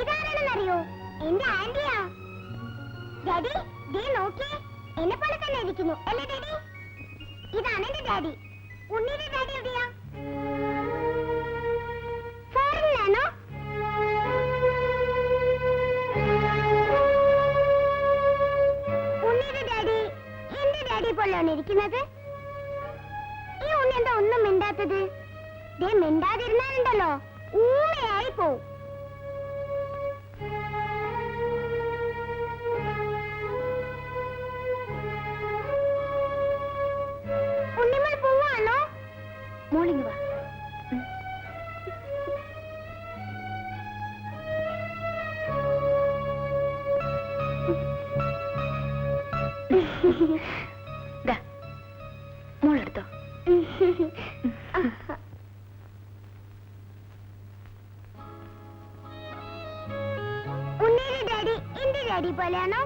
ഇതാരാണെന്നറിയോ? എന്റെ ആന്റിയാ. ഡാഡി, ദേ നോക്കിയേ, എന്നെ പോലെ തന്നെ ഇരിക്കുന്നു അല്ലേ ഡാഡി? ഇതാണ് എന്റെ ഡാഡി. ഉണ്ണിയുടെ ഡാഡി എവിടെയാ? ഫോറിനിലാണോ? ഉണ്ണിയുടെ ഡാഡി എന്റെ ഡാഡി പോലെയാണ് ഇരിക്കുന്നത്. ഈ ഉണ്ണി എന്താ ഒന്നും മിണ്ടാത്തത്? ദേ മിണ്ടാതിരുന്നാലുണ്ടല്ലോ ഊമയായി പോവും. ഉണ്ണിമോൾ പോവാണോ? മോളിങ് വാ. മോളെടുത്തോ. ഉണ്ണിയുടെ ഡാഡി എന്റെ ഡാഡി പോലെയാണോ?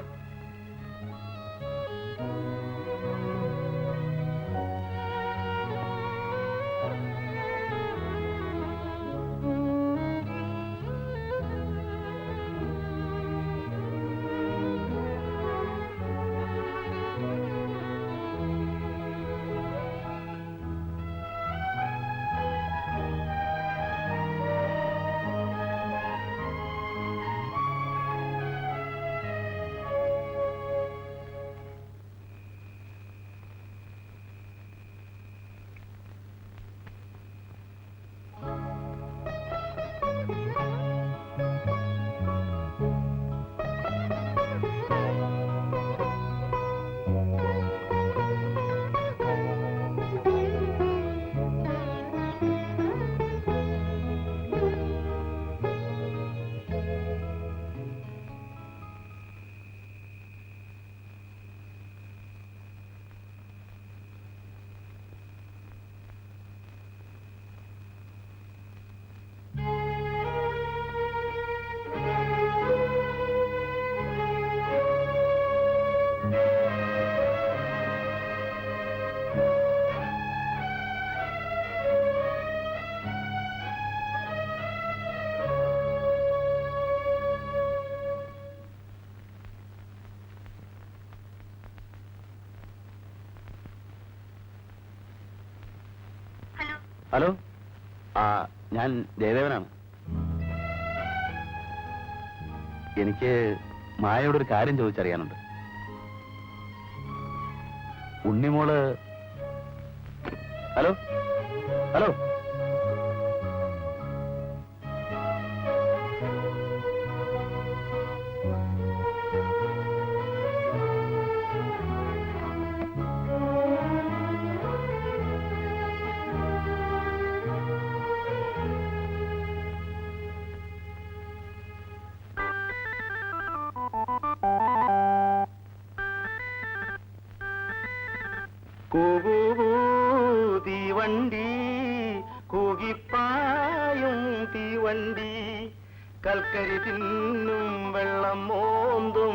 ഹലോ, ഞാൻ ജയദേവനാണ്. എനിക്ക് മായയോടൊരു കാര്യം ചോദിച്ചറിയാനുണ്ട്. ഉണ്ണിമോള് ഹലോ ഹലോ തീവണ്ടി കൂകിപ്പായും തീവണ്ടി കൽക്കരി തിന്നും വെള്ളം മോന്തും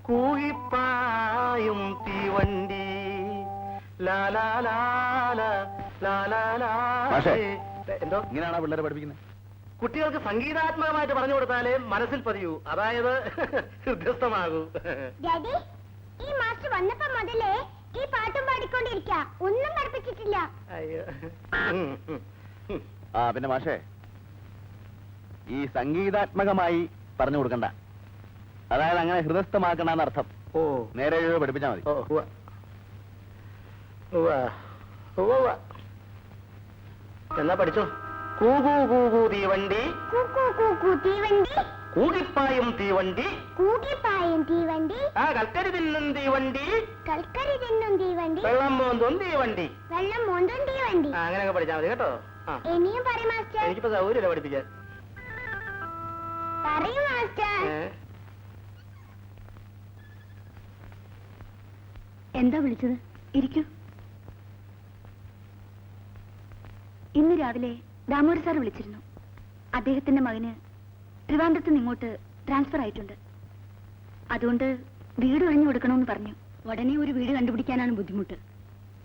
കൂകിപ്പായും തീവണ്ടി എന്തോ ഇങ്ങനെയാണോ പിള്ളേരെ പഠിപ്പിക്കുന്നത്? കുട്ടികൾക്ക് സംഗീതാത്മകമായിട്ട് പറഞ്ഞു കൊടുത്താലേ മനസ്സിൽ പതിയൂ, അതായത് ഹൃദയസ്ഥമാകൂ. ഈ മാസ്റ്റർ വന്നപ്പോ മുതലേ ഈ പാട്ടും പാടിക്കൊണ്ടിരിക്ക, ഒന്നും പഠിപ്പിച്ചിട്ടില്ല. അയ്യോ. പിന്നെ മാഷേ, ഈ സംഗീതാത്മകമായി പറഞ്ഞു കൊടുക്കണ്ട, അതായത് അങ്ങനെ ഹൃദയസ്ഥമാക്കണമെന്ന് അർത്ഥം. ഓ, നേരെ പഠിപ്പിച്ചാ മതി. എന്നാ പഠിച്ചോ. കൂകൂ കൂകൂ തീവണ്ടി, തീവണ്ടി കൂകിപ്പായും തീവണ്ടി, കൂകിപ്പായും തീവണ്ടി, കൽക്കരി തിന്നും തീവണ്ടി, കൽക്കരി തിന്നും തീവണ്ടി, വെള്ളം മോന്തും തീവണ്ടി, വെള്ളം മോന്തും തീവണ്ടി. അങ്ങനെയൊക്കെ പഠിച്ചാൽ മതി കേട്ടോ. ഇനിയും പറയും മാസ്റ്റർ. എനിക്കിപ്പോ സൗകര്യമില്ല പഠിപ്പിക്കാൻ. പറയും മാസ്റ്റർ. എന്താ വിളിച്ചത്? ഇരിക്കൂ. ഇന്ന് രാവിലെ ദാമോദർ സാർ വിളിച്ചിരുന്നു. അദ്ദേഹത്തിന്റെ മകന് ട്രിവാൻഡ്രത്ത് നിന്ന് ഇങ്ങോട്ട് ട്രാൻസ്ഫർ ആയിട്ടുണ്ട്. അതുകൊണ്ട് വീട് ഒഴിഞ്ഞു കൊടുക്കണമെന്ന് പറഞ്ഞു. ഉടനെ ഒരു വീട് കണ്ടുപിടിക്കാനാണ് ബുദ്ധിമുട്ട്.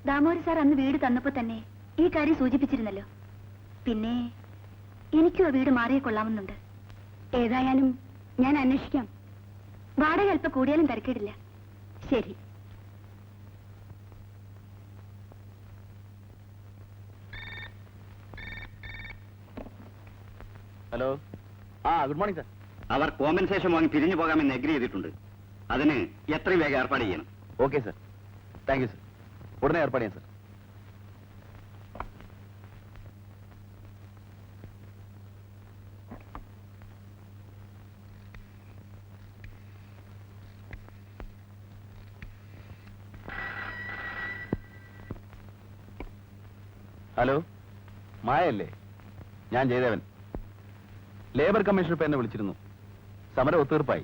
ദാമോദർ സാർ അന്ന് വീട് തന്നപ്പോ തന്നെ ഈ കാര്യം സൂചിപ്പിച്ചിരുന്നല്ലോ. പിന്നെ എനിക്കും ആ വീട് മാറിയേ കൊള്ളാമെന്നുണ്ട്. ഏതായാലും ഞാൻ അന്വേഷിക്കാം. വാടക അല്പം കൂടിയാലും തിരക്കിടില്ല. ശരി. ഹലോ. Good morning sir. അവർ കോമ്പൻസേഷൻ വാങ്ങി പിരിഞ്ഞു പോകാമെന്ന് അഗ്രി ചെയ്തിട്ടുണ്ട്. അതിന് എത്രയും വേഗം ഏർപ്പാട് ചെയ്യണം. Okay sir. Thank you sir. ഉടനെ ഏർപ്പാട് ചെയ്യാം സാർ. ഹലോ, മായല്ലേ? ഞാൻ ജയദേവൻ. ലേബർ കമ്മീഷണർ ഇപ്പൊ എന്നെ വിളിച്ചിരുന്നു. സമരം ഒത്തീർപ്പായി.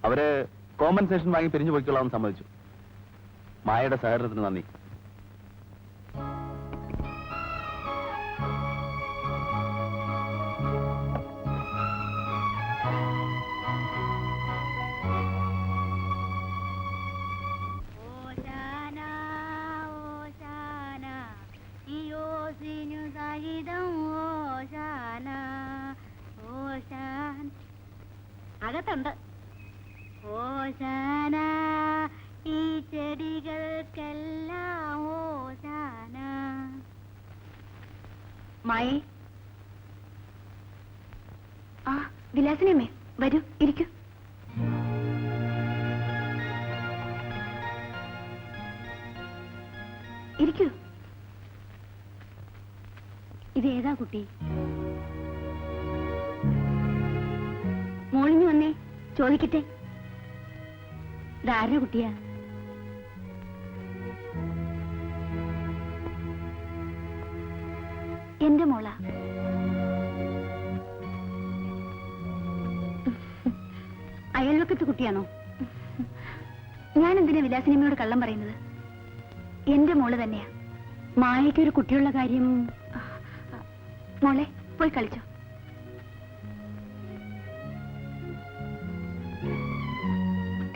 അവര് കോമ്പൻസേഷൻ വാങ്ങി പിരിഞ്ഞു പോയിക്കൊള്ളാമെന്ന് സമ്മതിച്ചു. മായയുടെ സഹകരണത്തിന് നന്ദി. അകത്തുണ്ട്. ഓശാന ഈ ചെടികൾക്കെല്ലാം ഓശാന. മായി. വിലാസിനിയമ്മേ, വരൂ, ഇരിക്കൂ. ഇരിക്കൂ. ഇതേതാ കുട്ടി? മോളിഞ്ഞു വന്നേ, ചോദിക്കട്ടെ. ഇതാരുടെ കുട്ടിയാ? എന്റെ മോളാ. അയൽവക്കത്തെ കുട്ടിയാണോ? ഞാൻ എന്തിനാ വിലാസിനിയമ്മയോട് കള്ളം പറയുന്നത്? എന്റെ മോള് തന്നെയാ. മായയ്ക്കൊരു കുട്ടിയുള്ള കാര്യം. മോളെ, പോയി കളിച്ചോ.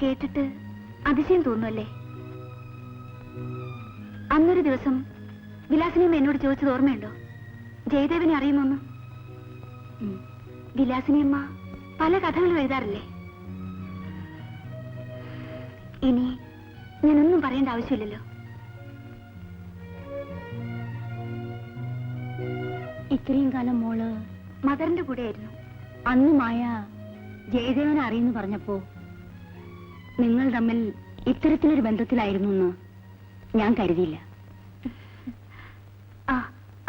കേട്ടിട്ട് അതിശയം തോന്നുമല്ലേ? അന്നൊരു ദിവസം വിലാസിനിയമ്മ എന്നോട് ചോദിച്ചത് ഓർമ്മയുണ്ടോ? ജയദേവനെ അറിയുമോന്ന്? വിലാസിനിയമ്മ പല കഥകളും എഴുതാറില്ലേ? ഇനി ഞാനൊന്നും പറയേണ്ട ആവശ്യമില്ലല്ലോ. ഇത്രയും കാലം മോള് മദറിന്റെ കൂടെയായിരുന്നു. അന്ന് മായ ജയദേവനെ അറിയുന്നു പറഞ്ഞപ്പോ നിങ്ങൾ തമ്മിൽ ഇത്തരത്തിലൊരു ബന്ധത്തിലായിരുന്നു എന്ന് ഞാൻ കരുതിയില്ല.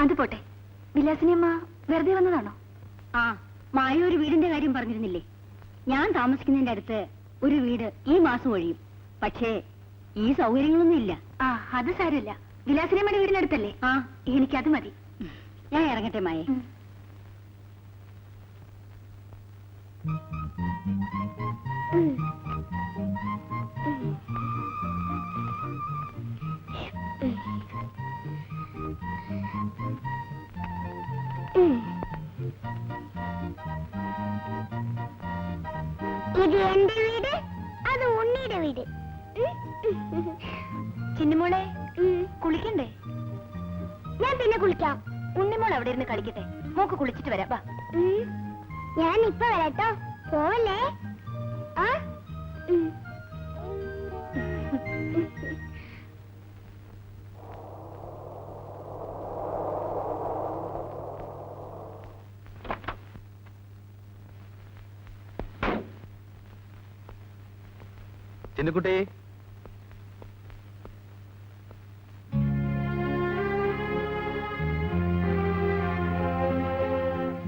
അത് പോട്ടെ. വിലാസിനിയമ്മ വെറുതെ വന്നതാണോ? മായ ഒരു വീടിന്റെ കാര്യം പറഞ്ഞിരുന്നില്ലേ? ഞാൻ താമസിക്കുന്നതിന്റെ അടുത്ത് ഒരു വീട് ഈ മാസം ഒഴിയും. പക്ഷേ ഈ സൗകര്യങ്ങളൊന്നും ഇല്ല. അത് സാരമില്ല. വിലാസിനിയമ്മയുടെ വീടിനടുത്തല്ലേ? എനിക്കത് മതി. ഞാൻ ഇറങ്ങട്ടെ മായ. ഇത് എന്റെ വീട്, അത് ഉണ്ണിയുടെ വീട്. ചിന്നിമോളെ, കുളിക്കണ്ടേ? ഞാൻ പിന്നെ കുളിക്കാം. ഉണ്ണിമോൾ അവിടെ ഇരുന്ന് കളിക്കട്ടെ. മോക്ക് കുളിച്ചിട്ട് വരാം. വാ. ഞാൻ ഇപ്പൊ വരാട്ടോ. പോവല്ലേ? ചിന്നുകുട്ടി,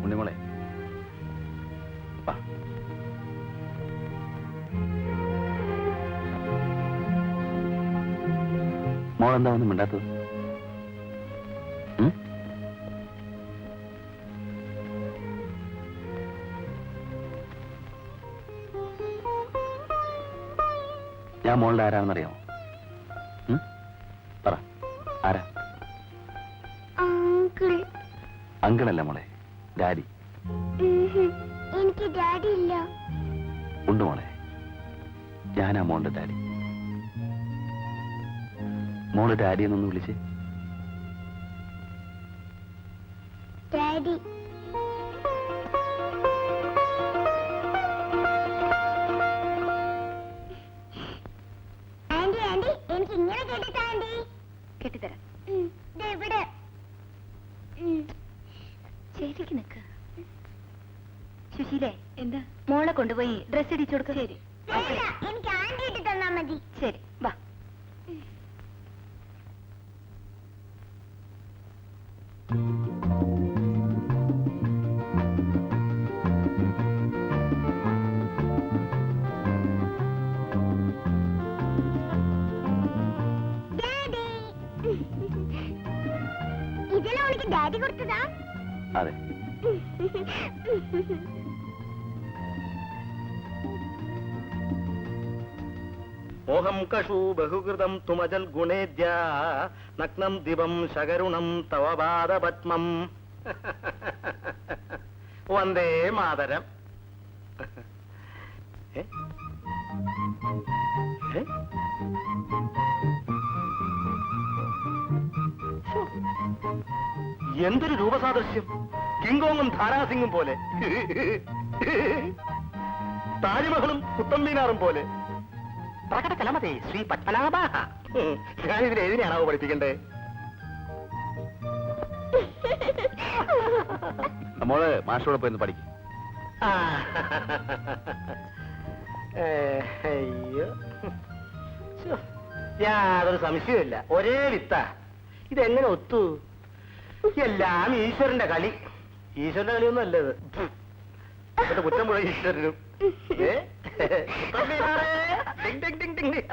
ഉണ്ണിമോളെ, മോളെന്താ ഒന്നും മിണ്ടാത്തത്? ഞാൻ മോളുടെ ആരാണെന്നറിയാമോ? പറ, ആരാ? അങ്കിളല്ല മോളെ, ഡാഡി. എനിക്ക് ഡാഡി ഇല്ല. ഉണ്ട് മോളെ, ഞാനാ മോളുടെ ഡാഡി. മോള് ഡാഡി എന്നൊന്ന് വിളിച്ചേ. ഡാഡി. ആന്റി ആന്റി എനിക്ക് ഇങ്ങനെ കേട്ടിട്ടാ ആന്റി. കെട്ടിത്തരാം. ദേ ഇവിടെ. ശരിക്ക് നിക്ക്. സുശീലേ, എന്താ? മോളെ കൊണ്ടുപോയി ഡ്രസ് ഇടിച്ചു കൊടുക്ക. ശരി. വേണ്ട, എനിക്ക് ആന്റി ഇട്ട് തന്നാ മതി. ശരി, വാ. ഡാഡി. ഇതെല്ലാം ഉനക്ക് ഡാഡി കൊടുത്തതാ? അതെ. മോഹം കഷു ബഹുകൃതം തുമജൽ ഗുണേദ്യ നഗ്നം ദിവം ശകരുണം തവ പാദപത്മം വന്ദേ മാതരം. ഏ? ഏ? ശ്ശോ. എന്തൊരു രൂപസാദൃശ്യം, കിങ്കോങ്ങും ധാരാസിംഗും പോലെ, താജ്മഹലും കുത്തമ്പീനാറും പോലെ. പ്രകട കലമതേ ശ്രീ പത്മനാഭ. ഞാനിതിൽ ഏതിനെയാണാവോ പഠിപ്പിക്കണ്ടേ? മോള് മാഷോടെ പോയി പഠിക്കും. ആ. അയ്യോ, ശ്ശോ. യാതൊരു സംശയമില്ല, ഒരേ വിത്ത. ഇതെങ്ങനെ ഒത്തു? എല്ലാം ഈശ്വരന്റെ കളി. ഈശ്വരന്റെ കളിയൊന്നും അല്ലത്. എന്നിട്ട് കുറ്റം പോയ ഈശ്വരനും. ഏ? കുത്തമ്പീനാറേ, ഡിങ് ഡിങ് ഡിങ് ഡിങ്.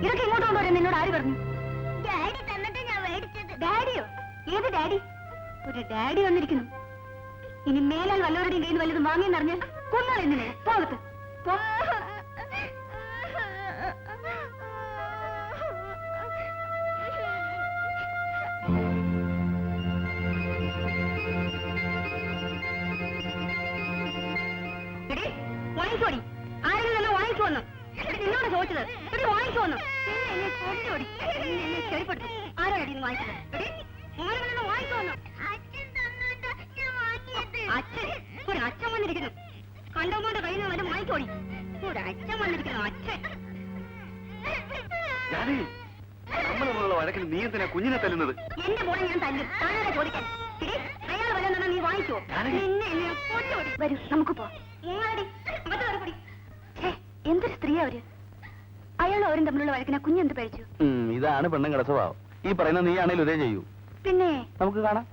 ഇതൊക്കെ ഇങ്ങോട്ട് കൊണ്ടുവരാൻ നിന്നോട് ആര് പറഞ്ഞു? ഡാഡി തന്നിട്ട് ഞാൻ മേടിച്ചത്. ഡാഡിയോ? ഏത് ഡാഡി? ഒരു ഡാഡി വന്നിരിക്കുന്നു. ഇനി മേലാൽ വല്ലവരുടെയും കയ്യിൽ വല്ലതും വാങ്ങിയെന്നറിഞ്ഞാൽ കൊന്നാൾ എന്നിനെ പോകത്ത്. വാങ്ങിക്കോടി. ആരെങ്കിലും തന്നെ വാങ്ങിക്കുവന്നു. നിന്നോട് ചോദിച്ചത് ഇവിടെ വാങ്ങിക്കുവന്നു. എന്നെ കൊണ്ടോടി, എന്നെ ചെടിപ്പെടുത്തു. ആരോടി വാങ്ങിച്ചത്? മോനെ വാങ്ങിക്കുവന്നു. അച്ഛൻ തന്നിട്ട് ഞാൻ വാങ്ങിയത്. അച്ഛൻ, ഒരു അച്ഛൻ വന്നിരിക്കുന്നു. കണ്ടവന്റെ കയ്യിൽ നിന്ന് വല്ല വാങ്ങിക്കോടി. ഒരു അച്ഛൻ വന്നിരിക്കുന്നു, അച്ഛൻ. ജാനകി, നമ്മൾ തമ്മിലുള്ള വഴക്കിൽ നീ എന്തിനാ കുഞ്ഞിനെ തല്ലുന്നത്? എന്റെ മോളെ ഞാൻ തല്ലും. താനാരെ ചോദിക്കാൻ? അയാൾ വല്ല നീ വാങ്ങിക്കോ? നിന്നെ എന്നെ കൊണ്ടോടി. വരൂ, നമുക്ക് പോ. എന്തൊരു സ്ത്രീയാ അവര്. അയാളും അവരും തമ്മിലുള്ള വഴക്കിനെ കുഞ്ഞെന്ത് പഴിച്ചു? ഇതാണ് പെണ്ണുങ്ങളുടെ സ്വഭാവം. ഈ പറയുന്ന നീ ആണേലും ഇതേ ചെയ്യൂ. പിന്നെ നമുക്ക് കാണാം.